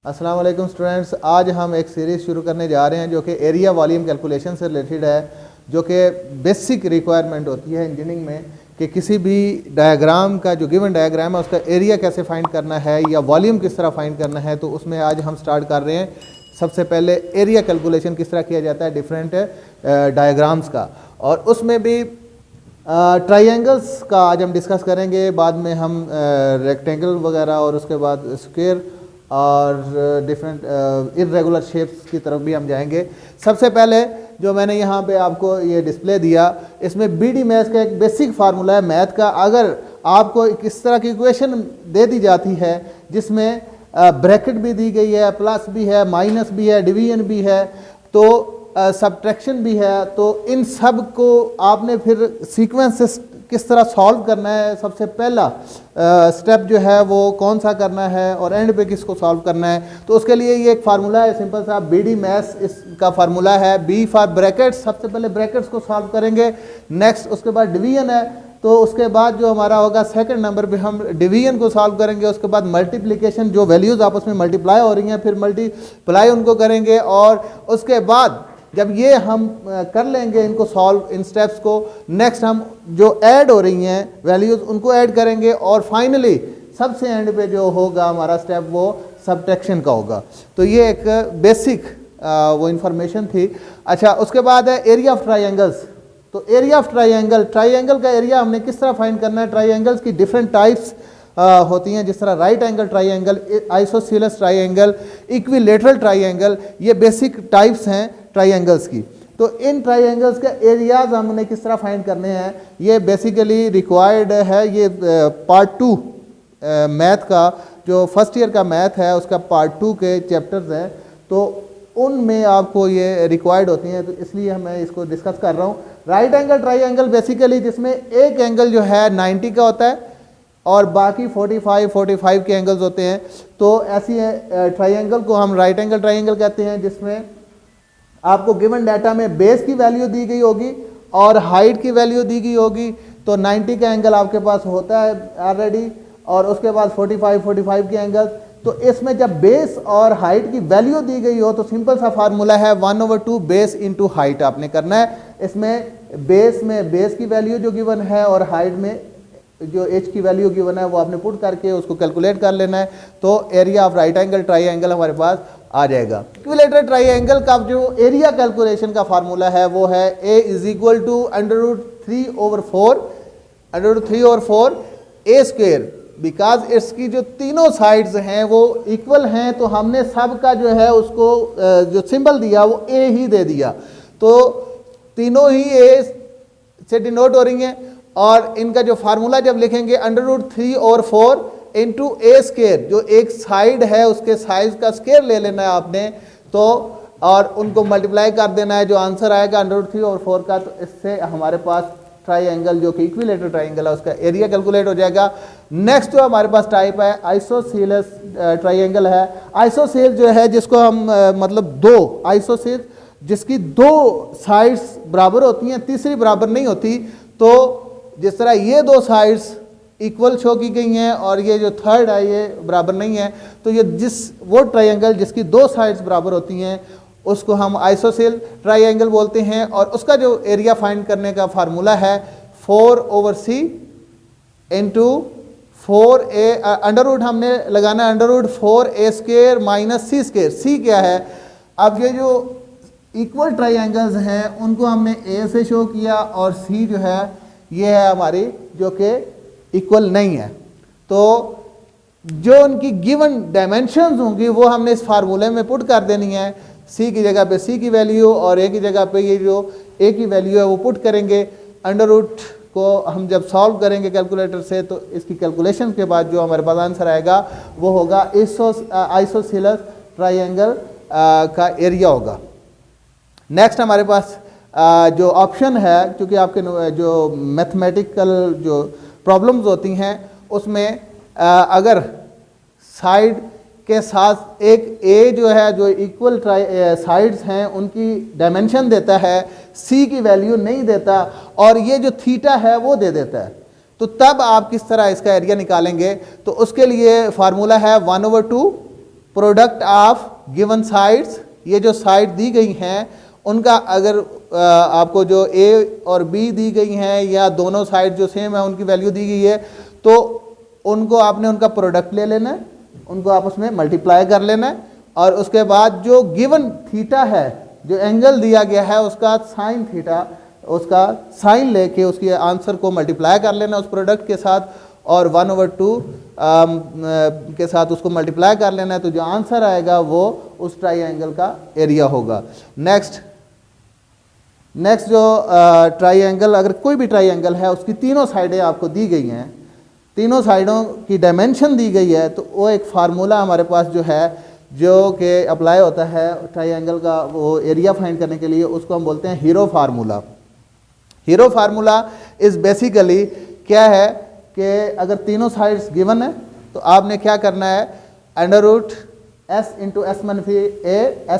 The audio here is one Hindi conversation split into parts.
अस्सलाम वालेकुम स्टूडेंट्स, आज हम एक सीरीज़ शुरू करने जा रहे हैं जो कि एरिया वॉल्यूम कैलकुलेशन से रिलेटेड है, जो कि बेसिक रिक्वायरमेंट होती है इंजीनियरिंग में कि किसी भी डायग्राम का जो गिवन डायग्राम है उसका एरिया कैसे फाइंड करना है या वॉल्यूम किस तरह फाइंड करना है। तो उसमें आज हम स्टार्ट कर रहे हैं। सबसे पहले एरिया कैलकुलेशन किस तरह किया जाता है डिफरेंट डायग्राम्स का, और उसमें भी ट्राइंगल्स का आज हम डिस्कस करेंगे। बाद में हम रेक्टेंगल वगैरह और उसके बाद स्क्वायर और डिफरेंट इर्रेगुलर शेप्स की तरफ भी हम जाएंगे। सबसे पहले जो मैंने यहाँ पे आपको ये डिस्प्ले दिया, इसमें बीडी मैथ्स का एक बेसिक फार्मूला है मैथ का। अगर आपको किस तरह की इक्वेशन दे दी जाती है जिसमें ब्रैकेट भी दी गई है, प्लस भी है, माइनस भी है, डिवीजन भी है, तो सब्ट्रैक्शन भी है, तो इन सब को आपने फिर सीक्वेंस से किस तरह सॉल्व करना है, सबसे पहला स्टेप जो है वो कौन सा करना है और एंड पे किसको सॉल्व करना है। तो उसके लिए ये एक फार्मूला है सिंपल सा, बी डी मैथ्स इसका फार्मूला है। बी फॉर ब्रैकेट्स, सबसे पहले ब्रैकेट्स को सॉल्व करेंगे, नेक्स्ट उसके बाद डिवीजन है, तो उसके बाद जो हमारा होगा सेकंड नंबर पे हम डिवीजन को सॉल्व करेंगे। उसके बाद मल्टीप्लिकेशन, जो वैल्यूज़ आपस में मल्टीप्लाई हो रही हैं फिर मल्टीप्लाई उनको करेंगे, और उसके बाद जब ये हम कर लेंगे इनको सॉल्व इन स्टेप्स को, नेक्स्ट हम जो ऐड हो रही हैं वैल्यूज़ उनको ऐड करेंगे, और फाइनली सबसे एंड पे जो होगा हमारा स्टेप वो सब्ट्रैक्शन का होगा। तो ये एक बेसिक वो इंफॉर्मेशन थी। अच्छा, उसके बाद है एरिया ऑफ ट्राइंगल्स। तो एरिया ऑफ ट्राइंगल, ट्राइंगल का एरिया हमने किस तरह फाइंड करना है। ट्राइंगल्स की डिफरेंट टाइप्स होती हैं, जिस तरह right angle triangle, isosceles triangle, equilateral triangle, ये बेसिक टाइप्स हैं ट्राइंगल्स की। तो इन ट्राइंगल्स के एरियाज हमने किस तरह फाइंड करने हैं, ये बेसिकली रिक्वायर्ड है। ये पार्ट 2 मैथ का, जो फर्स्ट ईयर का मैथ है उसका पार्ट 2 के चैप्टर्स हैं, तो उनमें आपको ये रिक्वायर्ड होती हैं, तो इसलिए मैं इसको डिस्कस कर रहा हूँ। राइट एंगल ट्राइंगल बेसिकली जिसमें एक एंगल जो है 90 का होता है और बाकी 45 के एंगल्स होते हैं। तो ऐसी ट्राइंगल को हम राइट एंगल ट्राइंगल कहते हैं, जिसमें आपको गिवन डाटा में बेस की वैल्यू दी गई होगी और हाइट की वैल्यू दी गई होगी। तो 90 का एंगल आपके पास होता है ऑलरेडी, और उसके बाद 45 के एंगल। तो इसमें जब बेस और हाइट की वैल्यू दी गई हो तो सिंपल सा फार्मूला है 1/2 बेस इंटू हाइट आपने करना है। इसमें बेस में बेस की वैल्यू जो गिवन है और हाइट में जो एच की वैल्यू गिवन है वो आपने पुट करके उसको कैलकुलेट कर लेना है। तो area of right angle triangle हमारे पास आ जाएगा। इक्विलेटरल ट्राइंगल का जो एरिया कैलकुलेशन का फार्मूला है वो है a is equal to √3/4 a square. Because इसकी जो तीनों साइड्स हैं वो इक्वल हैं, तो हमने सब का जो है उसको जो सिंबल दिया वो a ही दे दिया। तो तीनों ही a से डिनोट हो रही हैं, और इनका जो फार्मूला जब लिखेंगे √3/4 इंटू ए स्क्वेयर, जो एक साइड है उसके साइज का स्क्वेयर ले लेना है आपने, तो और उनको मल्टीप्लाई कर देना है, जो आंसर आएगा √3/4 का। तो इससे हमारे पास ट्राइंगल जो कि इक्विलेटरल ट्राइंगल है उसका एरिया कैलकुलेट हो जाएगा। नेक्स्ट जो हमारे पास टाइप है आइसोसेलेस ट्राइंगल है। आइसोसेल जो है जिसको हम मतलब दो आइसोसेल जिसकी दो साइड्स बराबर होती हैं, तीसरी बराबर नहीं होती। तो जिस तरह ये दो साइड्स इक्वल शो की गई हैं और ये जो थर्ड है ये बराबर नहीं है, तो ये वो ट्राइंगल जिसकी दो साइड्स बराबर होती हैं उसको हम आइसोसेल ट्राइंगल बोलते हैं। और उसका जो एरिया फाइंड करने का फार्मूला है 4/c इंटू 4a, अंडर हमने लगाना √4a square minus c square. c क्या है, अब ये जो इक्वल ट्राइंगल्स हैं उनको हमने a से शो किया, और c जो है ये है हमारी जो कि इक्वल नहीं है। तो जो उनकी गिवन डायमेंशंस होंगी वो हमने इस फार्मूले में पुट कर देनी है। c की जगह पे c की वैल्यू और a की जगह पे ये जो a की वैल्यू है वो पुट करेंगे। अंडर रूट को हम जब सॉल्व करेंगे कैलकुलेटर से, तो इसकी कैलकुलेशन के बाद जो हमारे पास आंसर आएगा वो होगा आइसोसेलेस ट्राइंगल का एरिया होगा। नेक्स्ट हमारे पास जो ऑप्शन है, क्योंकि आपके जो मैथमेटिकल जो प्रॉब्लम्स होती हैं उसमें अगर साइड के साथ एक ए जो है जो इक्वल साइड्स हैं उनकी डायमेंशन देता है, सी की वैल्यू नहीं देता, और ये जो थीटा है वो दे देता है, तो तब आप किस तरह इसका एरिया निकालेंगे। तो उसके लिए फार्मूला है 1/2 प्रोडक्ट ऑफ गिवन साइड्स, ये जो साइड दी गई हैं उनका अगर आपको जो ए और बी दी गई हैं या दोनों साइड जो सेम है उनकी वैल्यू दी गई है, तो उनको आपने उनका प्रोडक्ट ले लेना है, उनको आपस में मल्टीप्लाई कर लेना है, और उसके बाद जो गिवन थीटा है, जो एंगल दिया गया है उसका साइन थीटा, उसका साइन लेके उसके आंसर को मल्टीप्लाई कर लेना उस प्रोडक्ट के साथ, और 1/2 के साथ उसको मल्टीप्लाई कर लेना है, तो जो आंसर आएगा वो उस ट्राइंगल का एरिया होगा। नेक्स्ट जो ट्राइंगल, अगर कोई भी ट्राइंगल है उसकी तीनों साइडें आपको दी गई हैं, तीनों साइडों की डायमेंशन दी गई है, तो वो एक फार्मूला हमारे पास जो है जो कि अप्लाई होता है ट्राइंगल का वो एरिया फाइंड करने के लिए, उसको हम बोलते हैं hero formula. Hero formula is basically क्या है कि अगर तीनों साइड्स गिवन है तो आपने क्या करना है, under root S into S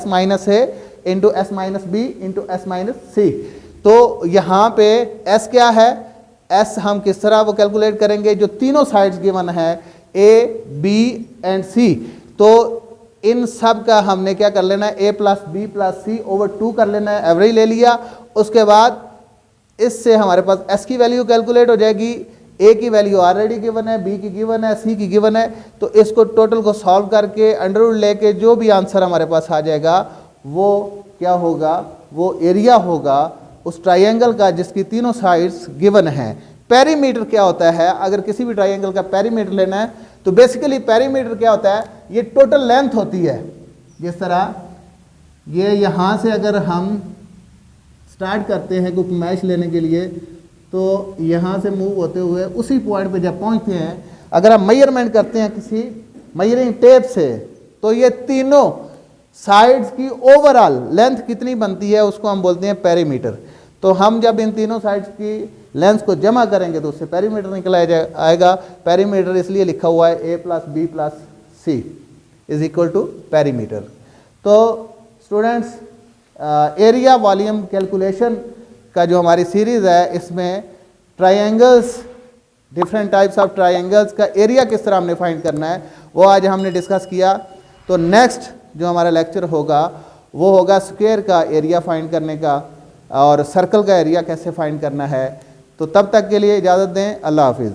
minus A into S minus B into S minus C. तो यहाँ पे एस क्या है, एस हम किस तरह वो कैलकुलेट करेंगे, जो तीनों साइड्स गिवन है ए बी एंड सी, तो इन सब का हमने क्या कर लेना है, A plus B plus C over 2 कर लेना है, एवरेज ले लिया। उसके बाद इससे हमारे पास एस की वैल्यू कैलकुलेट हो जाएगी, ए की वैल्यू ऑलरेडी गिवन है, बी की गिवन है, सी की गिवन है, तो इसको टोटल को सॉल्व करके अंडर रूट लेके जो भी आंसर हमारे पास आ जाएगा वो क्या होगा, वो एरिया होगा उस ट्राइंगल का जिसकी तीनों साइड्स गिवन हैं। पेरीमीटर क्या होता है, अगर किसी भी ट्राइंगल का पेरीमीटर लेना है तो बेसिकली पेरीमीटर क्या होता है, ये टोटल लेंथ होती है। जिस तरह ये यहाँ से अगर हम स्टार्ट करते हैं कोई मैच लेने के लिए, तो यहाँ से मूव होते हुए उसी पॉइंट पे जब पहुँचते हैं, अगर हम मेजरमेंट करते हैं किसी मेजरिंग टेप से, तो ये तीनों साइड्स की ओवरऑल लेंथ कितनी बनती है उसको हम बोलते हैं पेरीमीटर। तो हम जब इन तीनों साइड्स की लेंथ को जमा करेंगे तो उससे पेरीमीटर निकल आएगा। पेरीमीटर इसलिए लिखा हुआ है A plus B plus C is equal to perimeter. तो स्टूडेंट्स, एरिया वॉल्यूम कैलकुलेशन का जो हमारी सीरीज़ है इसमें triangles, different types of triangles का एरिया किस तरह हमने फाइंड करना है वो आज हमने डिस्कस किया। तो नेक्स्ट जो हमारा लेक्चर होगा वो होगा स्क्वायर का एरिया फाइंड करने का और सर्कल का एरिया कैसे फाइंड करना है। तो तब तक के लिए इजाज़त दें, अल्लाह हाफिज़।